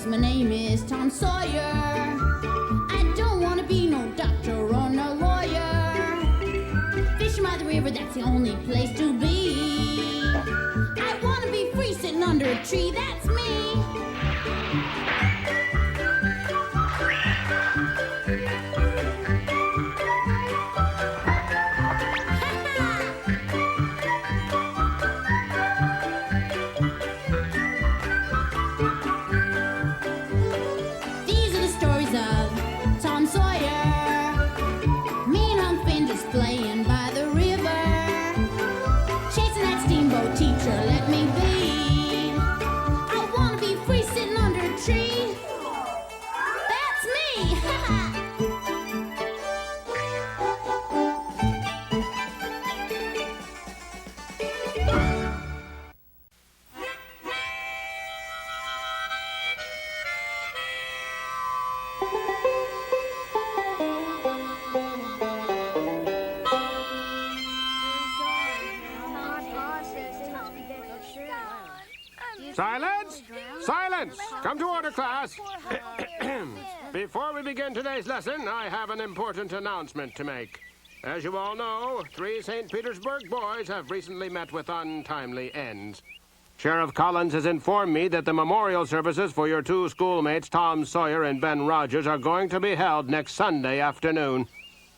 my name is Tom Sawyer. I don't want to be no doctor or no lawyer. Fishing by the river, that's the only place to be. I want to be free sitting under a tree, that's me. These are the stories of Tom Sawyer. Me and Unc Finn just playing by the river, chasing that steamboat teacher, let me be. I want to be free sitting under a tree. That's me! Silence! Silence! Come to order, class. Before we begin today's lesson, I have an important announcement to make. As you all know, 3 St. Petersburg boys have recently met with untimely ends. Sheriff Collins has informed me that the memorial services for your 2 schoolmates, Tom Sawyer and Ben Rogers, are going to be held next Sunday afternoon.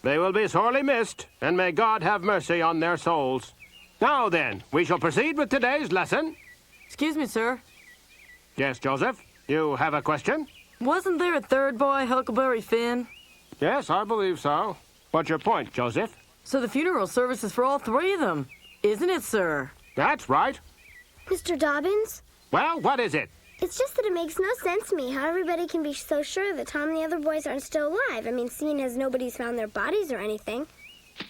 They will be sorely missed, and may God have mercy on their souls. Now then, we shall proceed with today's lesson. Excuse me, sir. Yes, Joseph? You have a question? Wasn't there a third boy, Huckleberry Finn? Yes, I believe so. What's your point, Joseph? So the funeral service is for all 3 of them, isn't it, sir? That's right. Mr. Dobbins? Well, what is it? It's just that it makes no sense to me how everybody can be so sure that Tom and the other boys aren't still alive. I mean, seeing as nobody's found their bodies or anything.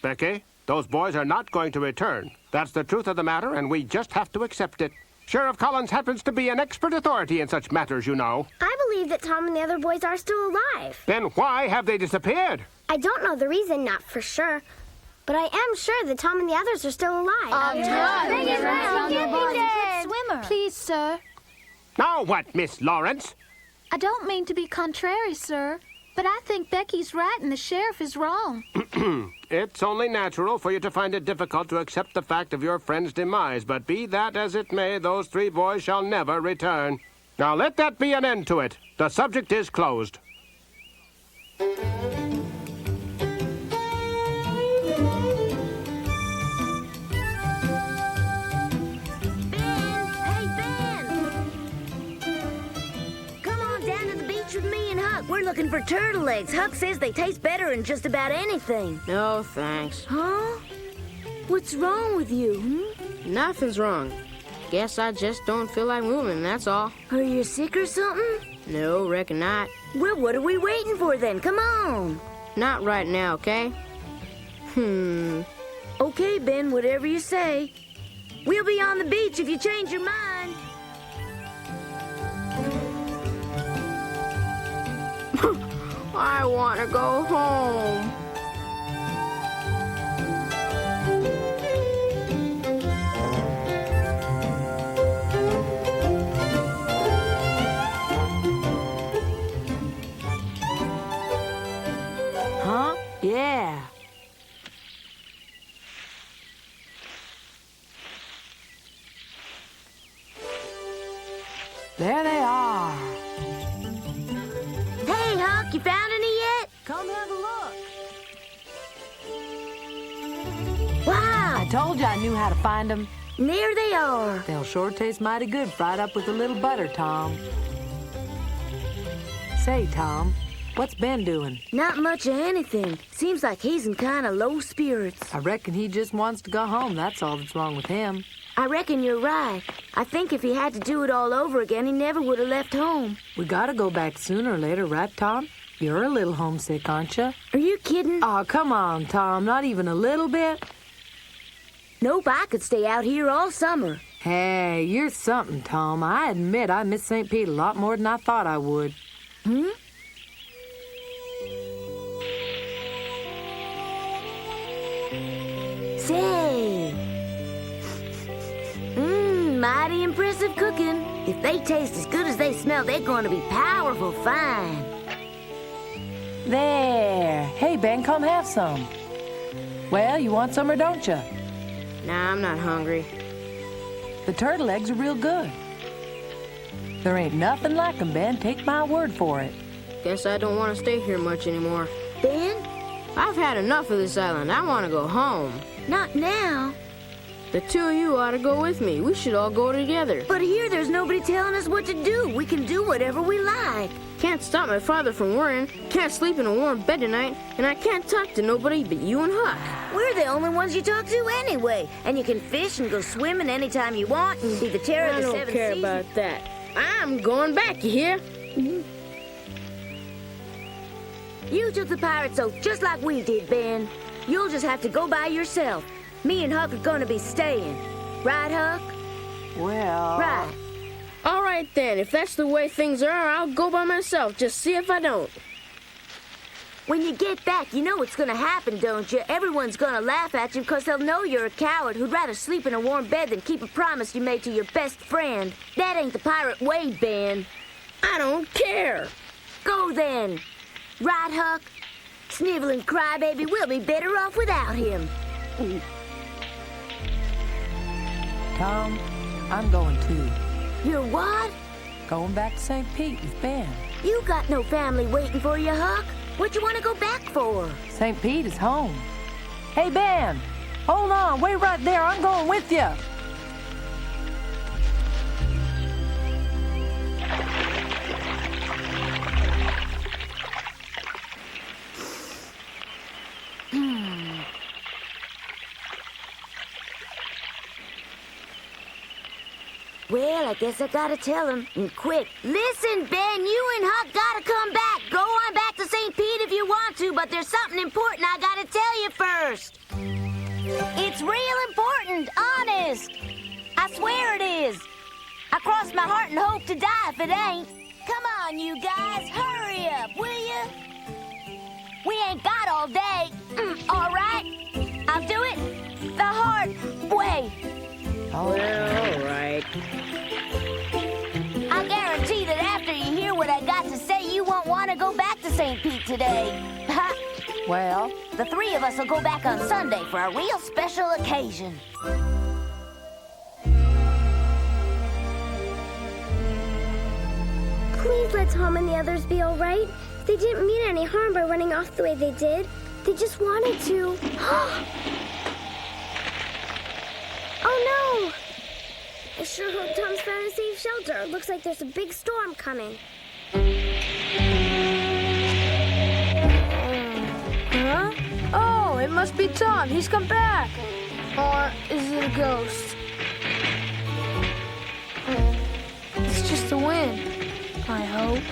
Becky, those boys are not going to return. That's the truth of the matter, and we just have to accept it. Sheriff Collins happens to be an expert authority in such matters, you know. I believe that Tom and the other boys are still alive. Then why have they disappeared? I don't know the reason, not for sure. But I am sure that Tom and the others are still alive. Swimmer. Please, sir. Now what, Miss Lawrence? I don't mean to be contrary, sir, but I think Becky's right and the sheriff is wrong. It's only natural for you to find it difficult to accept the fact of your friend's demise, but be that as it may, those 3 boys shall never return. Now let that be an end to it. The subject is closed. We're looking for turtle eggs. Huck says they taste better in just about anything. No, thanks. Huh? What's wrong with you, Nothing's wrong. Guess I just don't feel like moving, that's all. Are you sick or something? No, reckon not. Well, what are we waiting for then? Come on. Not right now, okay? Okay, Ben, whatever you say. We'll be on the beach if you change your mind. I want to go home. Huh? Yeah. There they are. Hey, Huck, you found any yet? Come have a look. Wow, I told you I knew how to find them. there they are. They'll sure taste mighty good fried up with a little butter, Tom. Say, Tom, what's Ben doing? Not much of anything. Seems like he's in kind of low spirits. I reckon he just wants to go home. That's all that's wrong with him. I reckon you're right. I think if he had to do it all over again, he never would have left home. We gotta go back sooner or later, right, Tom? You're a little homesick, aren't you? Are you kidding? Oh, come on, Tom. Not even a little bit? Nope, I could stay out here all summer. Hey, you're something, Tom. I admit I miss St. Pete a lot more than I thought I would. Say. mighty impressive cooking. If they taste as good as they smell, they're going to be powerful fine. There. Hey, Ben, come have some. Well, you want some or don't you? Nah, I'm not hungry. The turtle eggs are real good. There ain't nothing like 'em, Ben. Take my word for it. Guess I don't want to stay here much anymore. Ben? I've had enough of this island. I want to go home. Not now. The two of you ought to go with me. We should all go together. But here there's nobody telling us what to do. We can do whatever we like. Can't stop my father from worrying. Can't sleep in a warm bed tonight. And I can't talk to nobody but you and Huck. We're the only ones you talk to anyway. And you can fish and go swimming anytime you want and be the terror of I the don't seven care seas. about that. I'm going back, you hear? You took the pirate's oath just like we did, Ben. You'll just have to go by yourself. Me and Huck are gonna be staying. Right, Huck? Well... Right. All right, then. If that's the way things are, I'll go by myself. Just see if I don't. When you get back, you know what's gonna happen, don't you? Everyone's gonna laugh at you because they'll know you're a coward who'd rather sleep in a warm bed than keep a promise you made to your best friend. That ain't the pirate way, Ben. I don't care. Go then. Right, Huck? Sniveling crybaby, we'll be better off without him. Tom, I'm going too. You're what? Going back to St. Pete with Ben. You got no family waiting for you, Huck. What you want to go back for? St. Pete is home. Hey, Ben, hold on. Wait right there. I'm going with you. Well, I guess I gotta tell him, and quick. Listen, Ben, you and Huck gotta come back. Go on back to St. Pete if you want to, but there's something important I gotta tell you first. It's real important, honest. I swear it is. I cross my heart and hope to die if it ain't. Come on, you guys, hurry up, will you? We ain't got all day. All right? I'll do it the hard way. Well, all right. I guarantee that after you hear what I got to say, you won't want to go back to St. Pete today. Well, The three of us will go back on Sunday for a real special occasion. Please let Tom and the others be all right. They didn't mean any harm by running off the way they did. They just wanted to. Oh, no! I sure hope Tom's found a safe shelter. It looks like there's a big storm coming. Huh? Oh, it must be Tom. He's come back. Or is it a ghost? It's just the wind, I hope.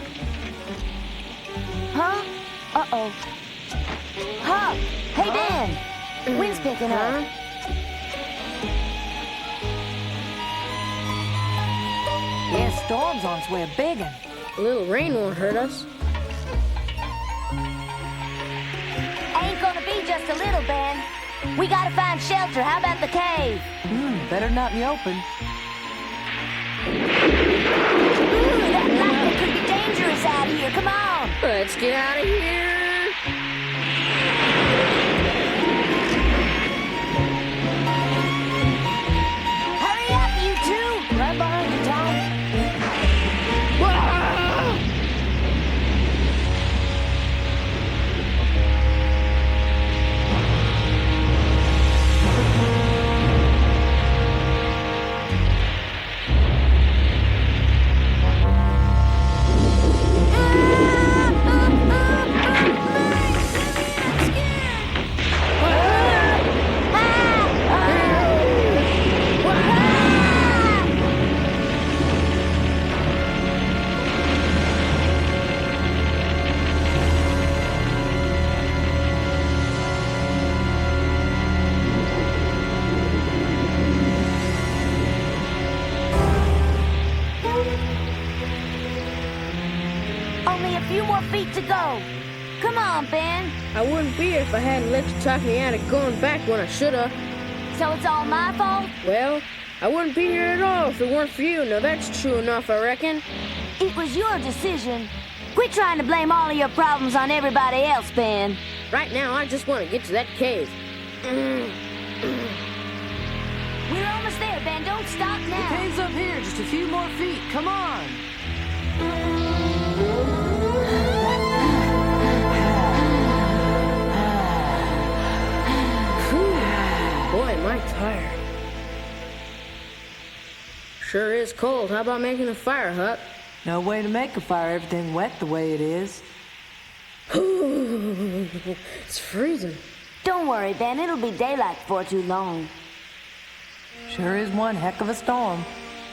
Huh? Uh-oh. Huh? Hey, Ben! Wind's picking up. yeah, storm's on its way, a big one. A little rain won't hurt us. Ain't gonna be just a little, Ben. We gotta find shelter. How about the cave? Better not in the open. Ooh, that lightning could be dangerous out here. Come on. Let's get out of here. Hurry up, you two. Right behind you, Tom. Only a few more feet to go. Come on, Ben. I wouldn't be here if I hadn't let you talk me out of going back when I should have. So it's all my fault? Well, I wouldn't be here at all if it weren't for you. Now that's true enough, I reckon. It was your decision. Quit trying to blame all of your problems on everybody else, Ben. Right now, I just want to get to that cave. We're almost there, Ben. Don't stop The now. cave's up here, just a few more feet. Come on. Boy, am I tired. Sure is cold. How about making a fire, Huck? No way to make a fire, everything wet the way it is. It's freezing. Don't worry, Ben. It'll be daylight before too long. Sure is one heck of a storm.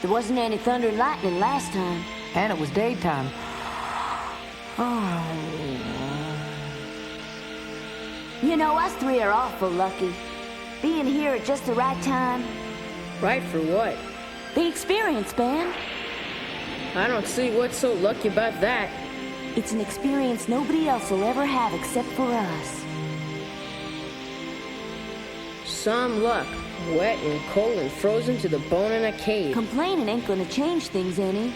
There wasn't any thunder and lightning last time. And it was daytime. Oh. You know, us three are awful lucky. Being here at just the right time. Right for what? The experience, Ben. I don't see what's so lucky about that. It's an experience nobody else will ever have except for us. Some luck. Wet and cold and frozen to the bone in a cave. Complaining ain't gonna change things any.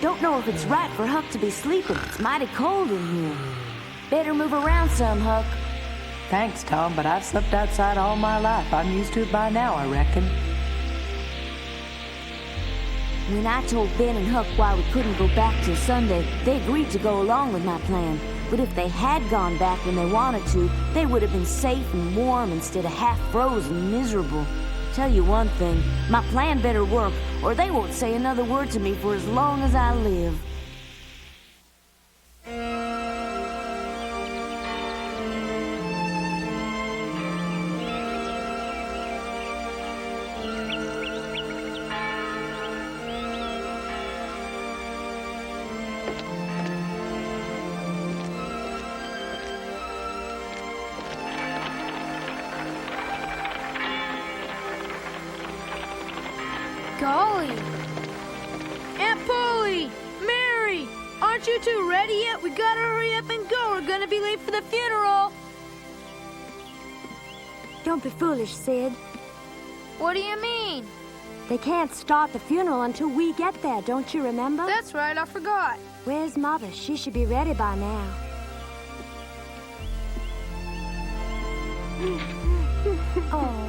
Don't know if it's right for Huck to be sleeping. It's mighty cold in here. Better move around some, Huck. Thanks, Tom, but I've slept outside all my life. I'm used to it by now, I reckon. When I told Ben and Huck why we couldn't go back till Sunday, they agreed to go along with my plan. But if they had gone back when they wanted to, they would have been safe and warm instead of half frozen and miserable. Tell you one thing, my plan better work, or they won't say another word to me for as long as I live. Golly. Aunt Polly! Mary! Aren't you two ready yet? We gotta hurry up and go. We're gonna be late for the funeral. Don't be foolish, Sid. What do you mean? They can't start the funeral until we get there, don't you remember? That's right, I forgot. Where's Mother? She should be ready by now. Oh.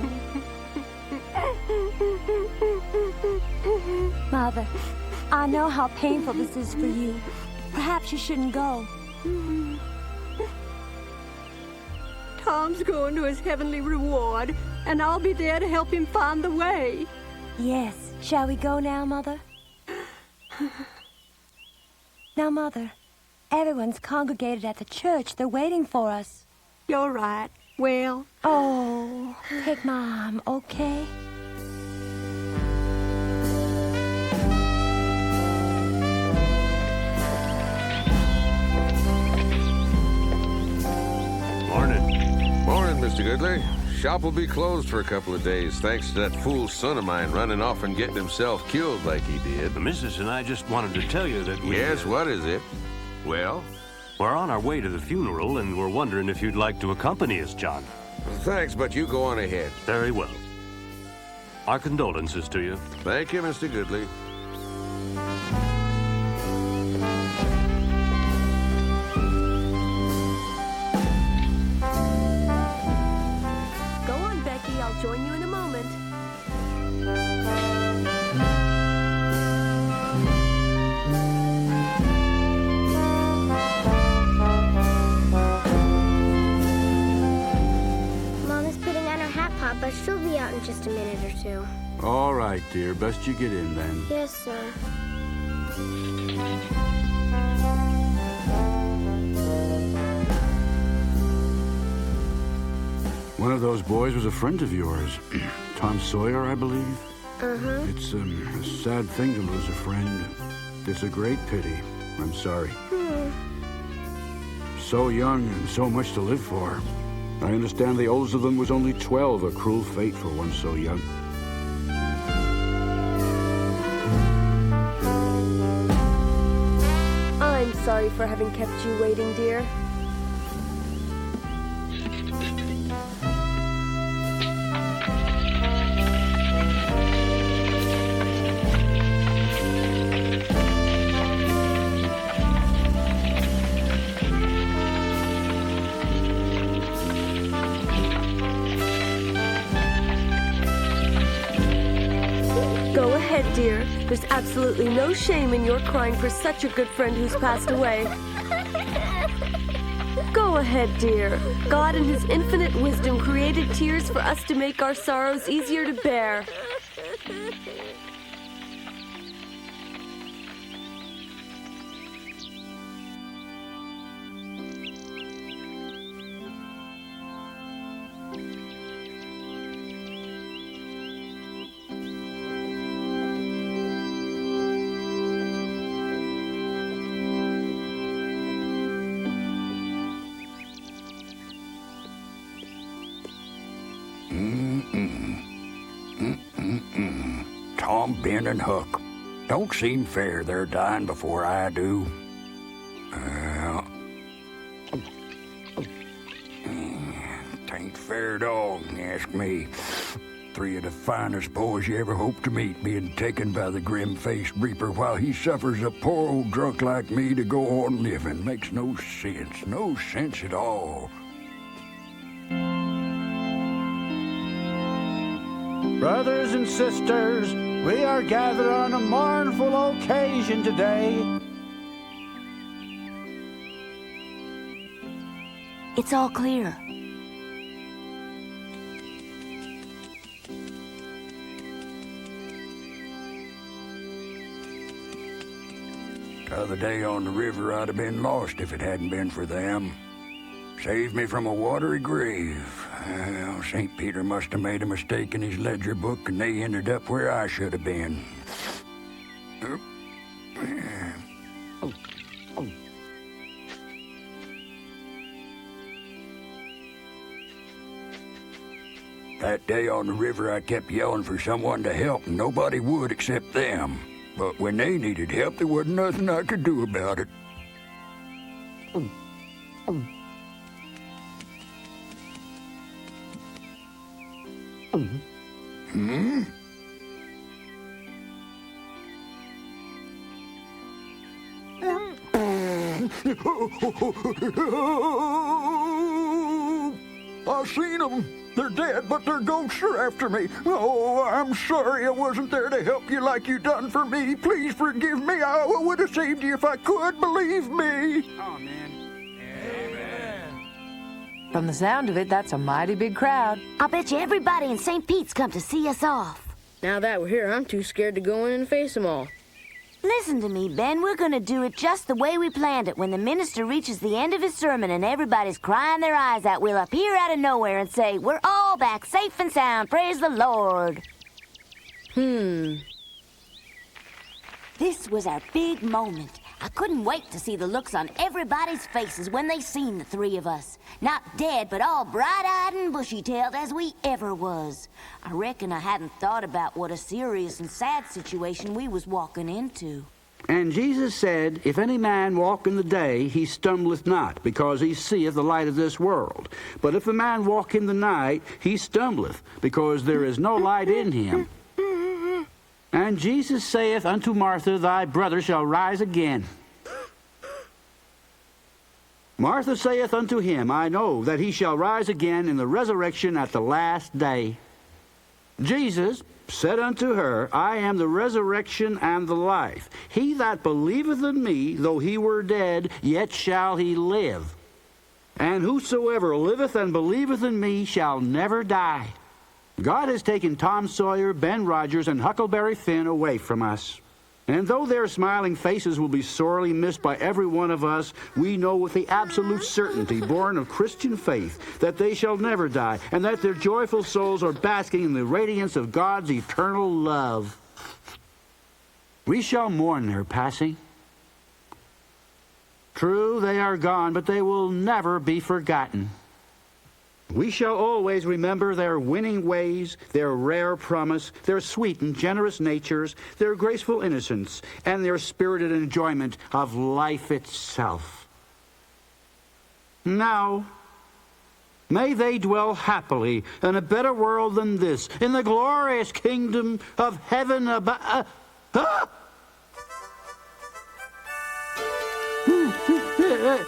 Mother, I know how painful this is for you. Perhaps you shouldn't go. Tom's going to his heavenly reward, and I'll be there to help him find the way. Yes. Shall we go now, Mother? Now, Mother, everyone's congregated at the church. They're waiting for us. You're right. Well... Oh, take my arm, okay? Morning, Mr. Goodley. Shop will be closed for a couple of days, thanks to that fool son of mine running off and getting himself killed like he did. The missus and I just wanted to tell you that we... Yes, what is it? Well? We're on our way to the funeral, and we're wondering if you'd like to accompany us, John. Thanks, but you go on ahead. Very well. Our condolences to you. Thank you, Mr. Goodley. I'll join you in a moment. Mom is putting on her hat, Papa. She'll be out in just a minute or two. All right, dear. Best you get in, then. Yes, sir. One of those boys was a friend of yours. Tom Sawyer, I believe. Uh-huh. It's a sad thing to lose a friend. It's a great pity. I'm sorry. So young and so much to live for. I understand the oldest of them was only 12, a cruel fate for one so young. I'm sorry for having kept you waiting, dear. dear. There's absolutely no shame in your crying for such a good friend who's passed away. Go ahead, dear. God in his infinite wisdom created tears for us to make our sorrows easier to bear. Tom, Ben, and Huck. Don't seem fair they're dying before I do. Tain't fair at all, you ask me. Three of the finest boys you ever hoped to meet being taken by the grim-faced reaper while he suffers a poor old drunk like me to go on living. Makes no sense. No sense at all. Brothers and sisters, we are gathered on a mournful occasion today. It's all clear. The other day on the river, I'd have been lost if it hadn't been for them. Saved me from a watery grave. Well, St. Peter must have made a mistake in his ledger book, and they ended up where I should have been. That day on the river, I kept yelling for someone to help, and nobody would except them. But when they needed help, there wasn't nothing I could do about it. Hmm? I seen them. They're dead, but their ghosts are after me. Oh, I'm sorry I wasn't there to help you like you done for me. Please forgive me. I would have saved you if I could, believe me. Oh, man. From the sound of it, that's a mighty big crowd. I'll bet you everybody in St. Pete's come to see us off. Now that we're here, I'm too scared to go in and face them all. Listen to me, Ben. We're gonna do it just the way we planned it. When the minister reaches the end of his sermon and everybody's crying their eyes out, we'll appear out of nowhere and say, "We're all back safe and sound. Praise the Lord." This was our big moment. I couldn't wait to see the looks on everybody's faces when they seen the three of us. Not dead, but all bright-eyed and bushy-tailed as we ever was. I reckon I hadn't thought about what a serious and sad situation we was walking into. And Jesus said, If any man walk in the day, he stumbleth not, because he seeth the light of this world. But if a man walk in the night, he stumbleth, because there is no light in him. And Jesus saith unto Martha, Thy brother shall rise again. Martha saith unto him, I know that he shall rise again in the resurrection at the last day. Jesus said unto her, I am the resurrection and the life. He that believeth in me, though he were dead, yet shall he live. And whosoever liveth and believeth in me shall never die. God has taken Tom Sawyer, Ben Rogers, and Huckleberry Finn away from us. And though their smiling faces will be sorely missed by every one of us, we know with the absolute certainty, born of Christian faith, that they shall never die, and that their joyful souls are basking in the radiance of God's eternal love. We shall mourn their passing. True, they are gone, but they will never be forgotten. We shall always remember their winning ways, their rare promise, their sweet and generous natures, their graceful innocence, and their spirited enjoyment of life itself. Now, may they dwell happily in a better world than this, in the glorious kingdom of heaven above.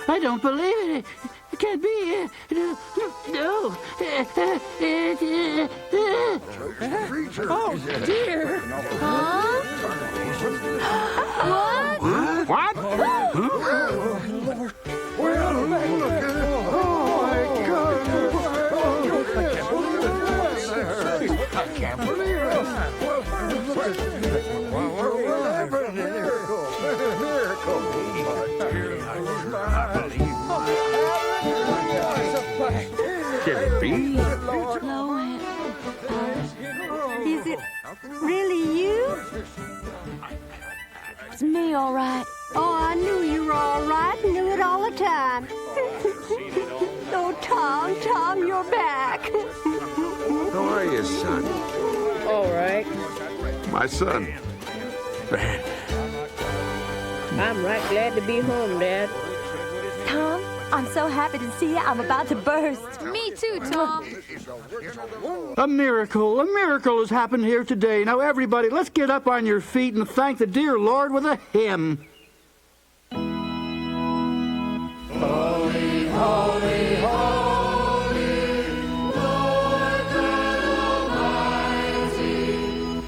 I don't believe it. can't be. No. Oh, dear. Huh? What? I can't believe it. What happened? Miracle. Can it be? Is it really you? It's me, all right. Oh, I knew you were all right. Knew it all the time. Oh, Tom, you're back. How are you, son? All right. My son. Man, I'm right glad to be home, Dad. Tom, I'm so happy to see you. I'm about to burst. Me too, Tom. A miracle has happened here today. Now, everybody, let's get up on your feet and thank the dear Lord with a hymn. Holy, holy, holy, Lord God Almighty.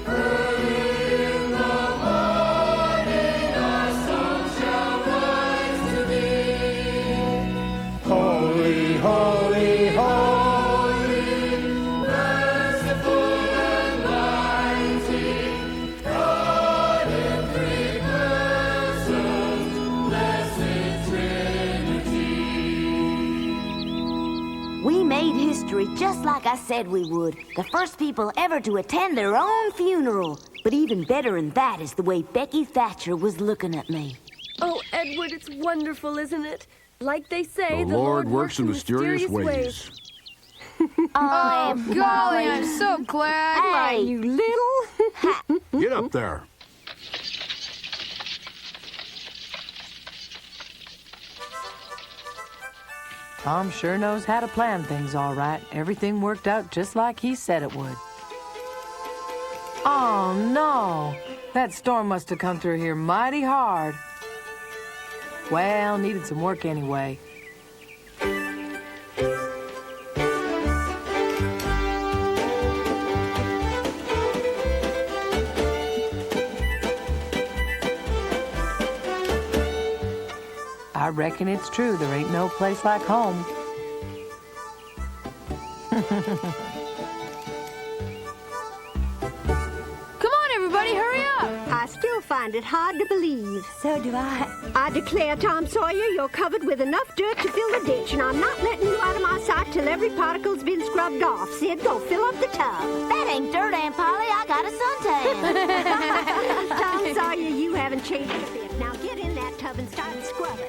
Early in the morning our song shall rise to thee. Holy, holy, holy, merciful and mighty, God in three persons, blessed Trinity. We made history just like I said we would. The first people ever to attend their own funeral. But even better than that is the way Becky Thatcher was looking at me. Oh, Edward, it's wonderful, isn't it? Like they say, The Lord works in mysterious ways. Oh, golly, I'm so glad. Hey, You little. Get up there. Tom sure knows how to plan things all right. Everything worked out just like he said it would. Oh, no. That storm must have come through here mighty hard. Well, needed some work anyway. I reckon it's true. There ain't no place like home. Come on, everybody, hurry up. I still find it hard to believe. So do I. I declare, Tom Sawyer, you're covered with enough dirt to fill the ditch, and I'm not letting you out of my sight till every particle's been scrubbed off. Sid, go fill up the tub. That ain't dirt, Aunt Polly. I got a suntan. Tom Sawyer, you haven't changed a bit. Now get in that tub and start scrubbing.